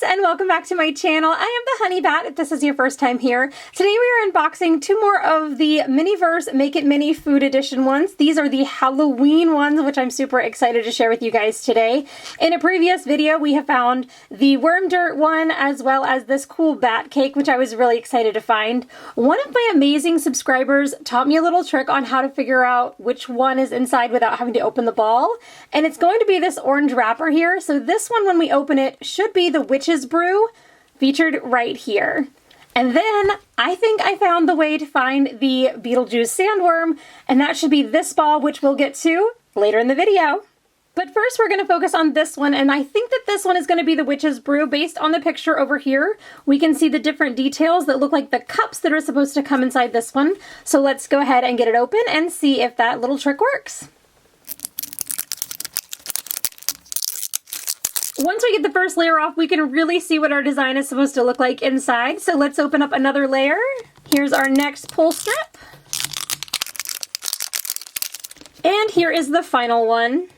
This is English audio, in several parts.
and welcome back to my channel. I am the Honey Bat if this is your first time here. Today we are unboxing two more of the Miniverse Make It Mini Food Edition ones. These are the Halloween ones, which I'm super excited to share with you guys today. In a previous video, we have found the Worm Dirt one as well as this cool bat cake, which I was really excited to find. One of my amazing subscribers taught me a little trick on how to figure out which one is inside without having to open the ball, and it's going to be this orange wrapper here. So this one, when we open it, should be the Witch's Brew featured right here. And then I think I found the way to find the Beetlejuice Sandworm, and that should be this ball, which we'll get to later in the video. But first we're going to focus on this one, and I think that this one is going to be the Witch's Brew. Based on the picture over here, we can see the different details that look like the cups that are supposed to come inside this one. So let's go ahead and get it open and see if that little trick works. Once we get the first layer off, we can really see what our design is supposed to look like inside. So let's open up another layer. Here's our next pull strip. And here is the final one.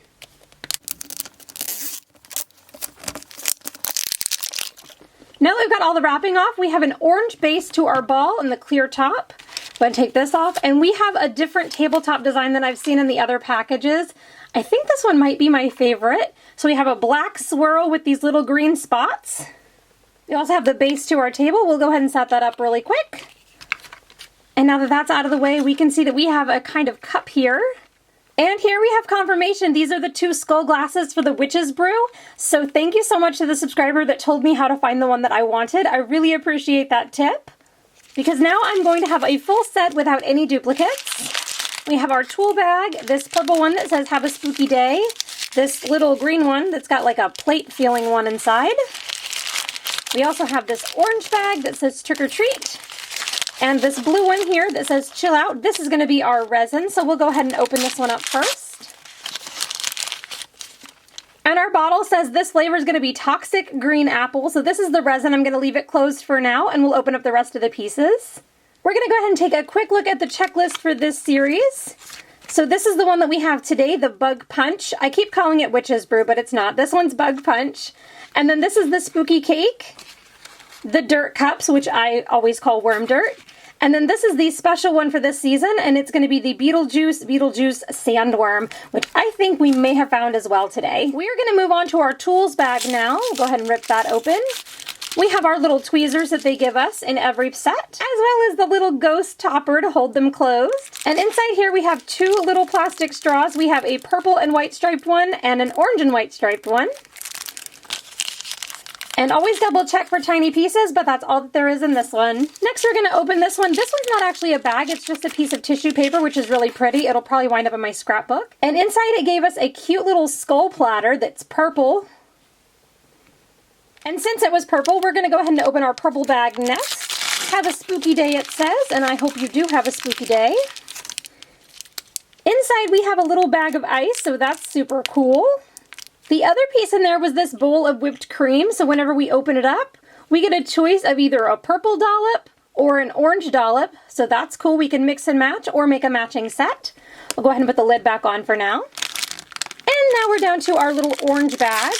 Now that we've got all the wrapping off, we have an orange base to our ball and the clear top. I'm going to take this off, and we have a different tabletop design than I've seen in the other packages. I think this one might be my favorite. So we have a black swirl with these little green spots. We also have the base to our table. We'll go ahead and set that up really quick. And now that that's out of the way, we can see that we have a kind of cup here. And here we have confirmation. These are the two skull glasses for the Witch's Brew. So thank you so much to the subscriber that told me how to find the one that I wanted. I really appreciate that tip, because now I'm going to have a full set without any duplicates. We have our tool bag, this purple one that says have a spooky day, this little green one that's got like a plate feeling one inside. We also have this orange bag that says trick or treat, and this blue one here that says chill out. This is going to be our resin, so we'll go ahead and open this one up first. And our bottle says this flavor is going to be toxic green apple, so this is the resin. I'm going to leave it closed for now, and we'll open up the rest of the pieces. We're going to go ahead and take a quick look at the checklist for this series. So this is the one that we have today, the Bug Punch. I keep calling it Witch's Brew, but it's not. This one's Bug Punch. And then this is the Spooky Cake, the Dirt Cups, which I always call Worm Dirt. And then this is the special one for this season, and it's going to be the Beetlejuice Sandworm, which I think we may have found as well today. We are going to move on to our tools bag now. We'll go ahead and rip that open. We have our little tweezers that they give us in every set, as well as the little ghost topper to hold them closed. And inside here we have two little plastic straws. We have a purple and white striped one and an orange and white striped one. And always double check for tiny pieces, but that's all that there is in this one. Next we're going to open this one. This one's not actually a bag, it's just a piece of tissue paper, which is really pretty. It'll probably wind up in my scrapbook. And inside it gave us a cute little skull platter that's purple. And since it was purple, we're going to go ahead and open our purple bag next. Have a spooky day, it says, and I hope you do have a spooky day. Inside we have a little bag of ice, so that's super cool. The other piece in there was this bowl of whipped cream, so whenever we open it up, we get a choice of either a purple dollop or an orange dollop, so that's cool. We can mix and match or make a matching set. I'll go ahead and put the lid back on for now. And now we're down to our little orange bag.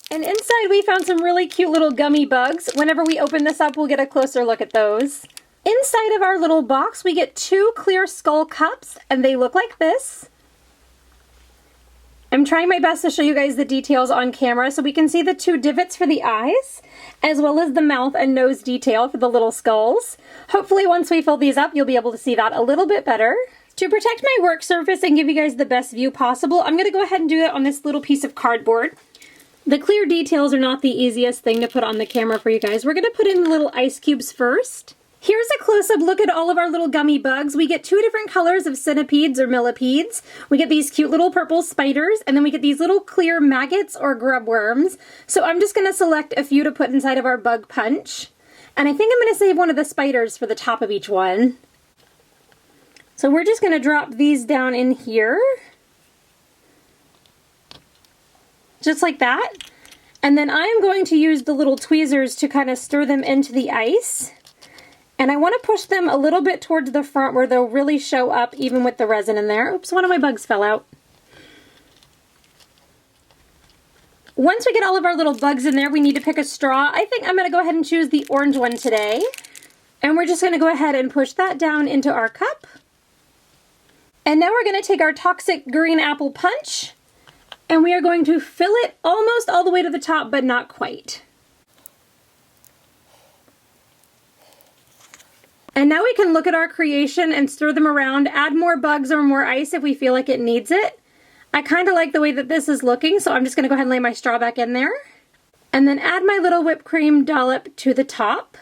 And inside we found some really cute little gummy bugs. Whenever we open this up, we'll get a closer look at those. Inside of our little box, we get two clear skull cups, and they look like this. I'm trying my best to show you guys the details on camera so we can see the two divots for the eyes, as well as the mouth and nose detail for the little skulls. Hopefully once we fill these up, you'll be able to see that a little bit better. To protect my work surface and give you guys the best view possible, I'm going to go ahead and do that on this little piece of cardboard. The clear details are not the easiest thing to put on the camera for you guys. We're going to put in the little ice cubes first. Here's a close-up look at all of our little gummy bugs. We get two different colors of centipedes or millipedes. We get these cute little purple spiders, and then we get these little clear maggots or grub worms. So I'm just going to select a few to put inside of our Bug Punch. And I think I'm going to save one of the spiders for the top of each one. So we're just going to drop these down in here. Just like that. And then I'm going to use the little tweezers to kind of stir them into the ice. And I want to push them a little bit towards the front where they'll really show up even with the resin in there. Oops, one of my bugs fell out. Once we get all of our little bugs in there, we need to pick a straw. I think I'm going to go ahead and choose the orange one today. And we're just going to go ahead and push that down into our cup. And now we're going to take our toxic green apple punch, and we are going to fill it almost all the way to the top, but not quite. And now we can look at our creation and stir them around, add more bugs or more ice if we feel like it needs it. I kind of like the way that this is looking, so I'm just going to go ahead and lay my straw back in there. And then add my little whipped cream dollop to the top.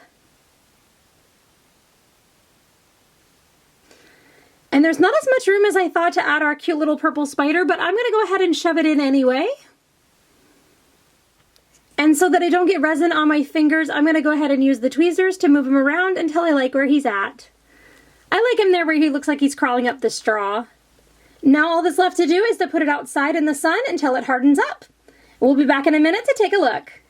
And there's not as much room as I thought to add our cute little purple spider, but I'm going to go ahead and shove it in anyway. And so that I don't get resin on my fingers, I'm going to go ahead and use the tweezers to move him around until I like where he's at. I like him there where he looks like he's crawling up the straw. Now all that's left to do is to put it outside in the sun until it hardens up. We'll be back in a minute to take a look.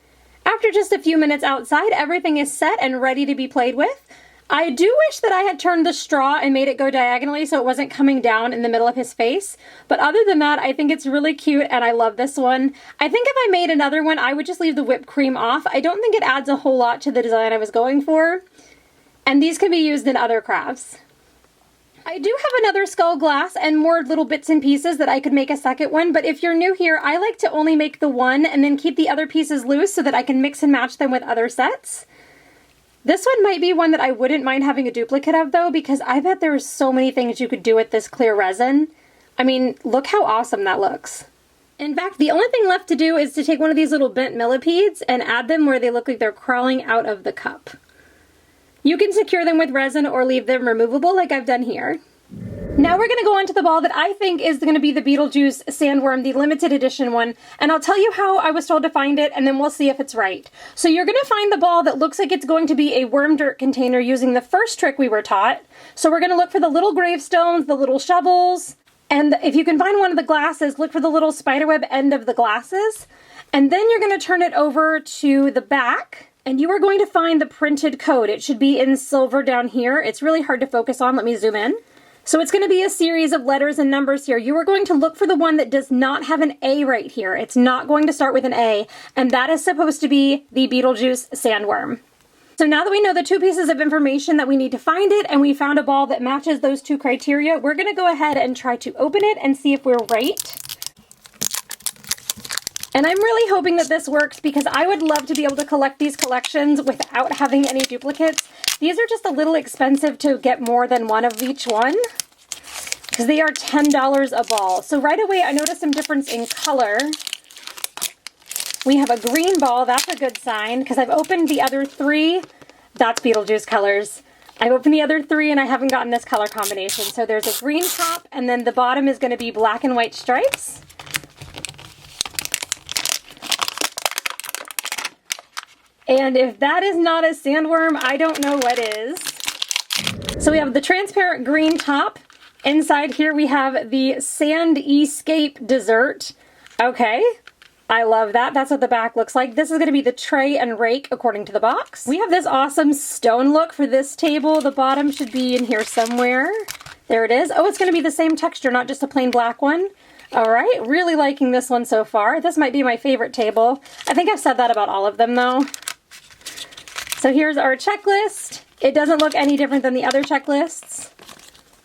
After just a few minutes outside, everything is set and ready to be played with. I do wish that I had turned the straw and made it go diagonally so it wasn't coming down in the middle of his face. But other than that, I think it's really cute and I love this one. I think if I made another one, I would just leave the whipped cream off. I don't think it adds a whole lot to the design I was going for. And these can be used in other crafts. I do have another skull glass and more little bits and pieces that I could make a second one, but if you're new here, I like to only make the one and then keep the other pieces loose so that I can mix and match them with other sets. This one might be one that I wouldn't mind having a duplicate of though, because I bet there's so many things you could do with this clear resin. I mean, look how awesome that looks. In fact, the only thing left to do is to take one of these little bent millipedes and add them where they look like they're crawling out of the cup. You can secure them with resin or leave them removable like I've done here. Now we're going to go on to the ball that I think is going to be the Beetlejuice Sandworm, the limited edition one, and I'll tell you how I was told to find it and then we'll see if it's right. So you're going to find the ball that looks like it's going to be a worm dirt container using the first trick we were taught. So we're going to look for the little gravestones, the little shovels, and if you can find one of the glasses, look for the little spiderweb end of the glasses. And then you're going to turn it over to the back. And you are going to find the printed code. It should be in silver down here. It's really hard to focus on. Let me zoom in. So it's going to be a series of letters and numbers here. You are going to look for the one that does not have an A right here. It's not going to start with an A. And that is supposed to be the Beetlejuice Sandworm. So now that we know the two pieces of information that we need to find it, and we found a ball that matches those two criteria, we're going to go ahead and try to open it and see if we're right. And I'm really hoping that this works because I would love to be able to collect these collections without having any duplicates. These are just a little expensive to get more than one of each one because they are $10 a ball. So right away I noticed some difference in color. We have a green ball, that's a good sign because I've opened the other three. That's Beetlejuice colors. I've opened the other three and I haven't gotten this color combination. So there's a green top and then the bottom is going to be black and white stripes. And if that is not a sandworm, I don't know what is. So we have the transparent green top. Inside here we have the Sand Escape dessert. Okay, I love that. That's what the back looks like. This is going to be the tray and rake according to the box. We have this awesome stone look for this table. The bottom should be in here somewhere. There it is. Oh, it's going to be the same texture, not just a plain black one. All right, really liking this one so far. This might be my favorite table. I think I've said that about all of them though. So here's our checklist. It doesn't look any different than the other checklists.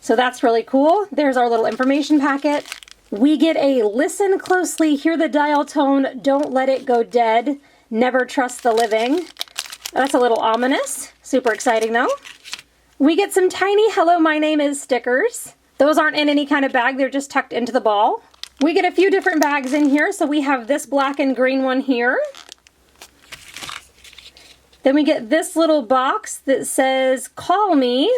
So that's really cool. There's our little information packet. We get a listen closely, hear the dial tone, don't let it go dead, never trust the living. That's a little ominous. Super exciting though. We get some tiny hello my name is stickers. Those aren't in any kind of bag, they're just tucked into the ball. We get a few different bags in here. So we have this black and green one here. Then we get this little box that says, call me.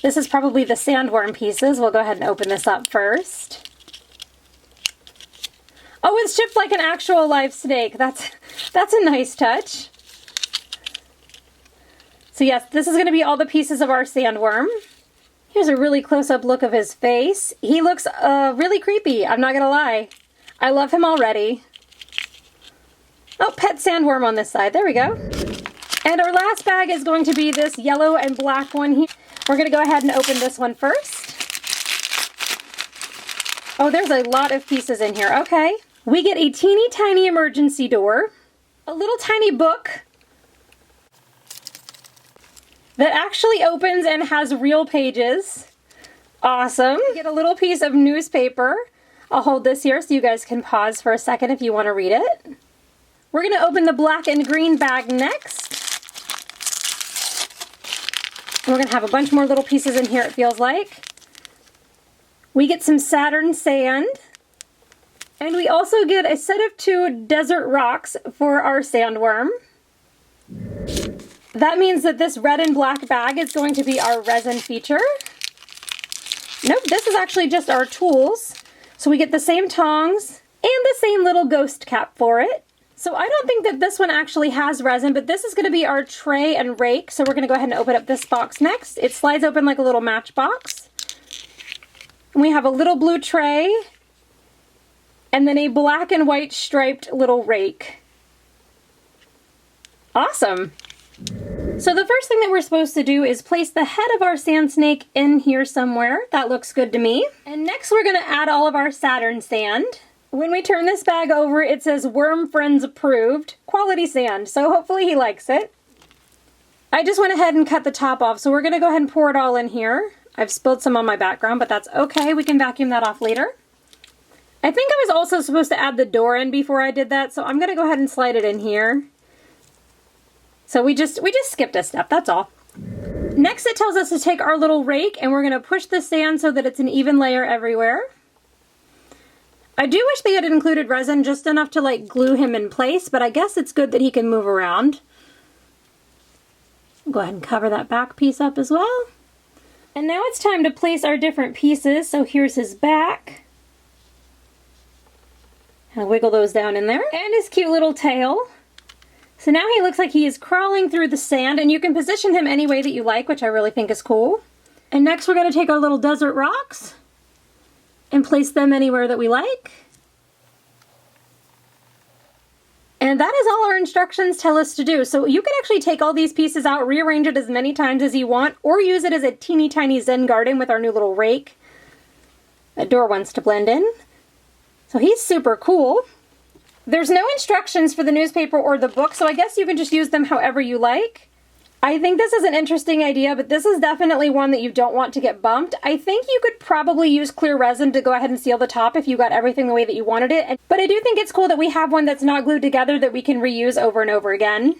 This is probably the sandworm pieces. We'll go ahead and open this up first. Oh, it's shipped like an actual live snake. That's a nice touch. So yes, this is going to be all the pieces of our sandworm. Here's a really close-up look of his face. He looks really creepy, I'm not going to lie. I love him already. Oh, pet sandworm on this side. There we go. And our last bag is going to be this yellow and black one here. We're going to go ahead and open this one first. Oh, there's a lot of pieces in here. Okay. We get a teeny tiny emergency door, a little tiny book that actually opens and has real pages. Awesome. We get a little piece of newspaper. I'll hold this here so you guys can pause for a second if you want to read it. We're going to open the black and green bag next. We're going to have a bunch more little pieces in here, it feels like. We get some Saturn sand. And we also get a set of 2 desert rocks for our sandworm. That means that this red and black bag is going to be our resin feature. Nope, this is actually just our tools. So we get the same tongs and the same little ghost cap for it. So I don't think that this one actually has resin, but this is going to be our tray and rake. So we're going to go ahead and open up this box next. It slides open like a little matchbox. And we have a little blue tray and then a black and white striped little rake. Awesome. So the first thing that we're supposed to do is place the head of our sand snake in here somewhere. That looks good to me. And next we're going to add all of our Saturn sand. When we turn this bag over, it says Worm Friends Approved, quality sand. So hopefully he likes it. I just went ahead and cut the top off, so we're going to go ahead and pour it all in here. I've spilled some on my background, but that's okay. We can vacuum that off later. I think I was also supposed to add the door in before I did that, so I'm going to go ahead and slide it in here. So we just skipped a step, that's all. Next it tells us to take our little rake and we're going to push the sand so that it's an even layer everywhere. I do wish they had included resin just enough to like glue him in place, but I guess it's good that he can move around. Go ahead and cover that back piece up as well. And now it's time to place our different pieces. So here's his back. I'll wiggle those down in there. And his cute little tail. So now he looks like he is crawling through the sand, and you can position him any way that you like, which I really think is cool. And next we're going to take our little desert rocks and place them anywhere that we like. And that is all our instructions tell us to do. So you can actually take all these pieces out, rearrange it as many times as you want, or use it as a teeny tiny Zen garden with our new little rake. That door wants to blend in. So he's super cool. There's no instructions for the newspaper or the book, so I guess you can just use them however you like. I think this is an interesting idea, but this is definitely one that you don't want to get bumped. I think you could probably use clear resin to go ahead and seal the top if you got everything the way that you wanted it. But I do think it's cool that we have one that's not glued together that we can reuse over and over again.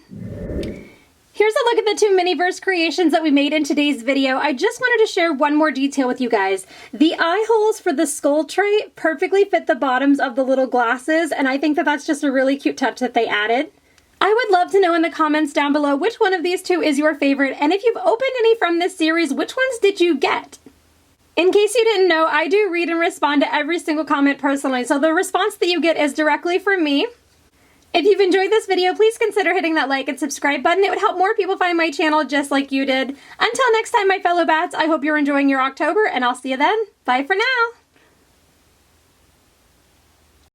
Here's a look at the 2 Miniverse creations that we made in today's video. I just wanted to share one more detail with you guys. The eye holes for the skull tray perfectly fit the bottoms of the little glasses, and I think that that's just a really cute touch that they added. I would love to know in the comments down below which one of these 2 is your favorite, and if you've opened any from this series, which ones did you get? In case you didn't know, I do read and respond to every single comment personally, so the response that you get is directly from me. If you've enjoyed this video, please consider hitting that like and subscribe button. It would help more people find my channel just like you did. Until next time, my fellow bats, I hope you're enjoying your October, and I'll see you then. Bye for now.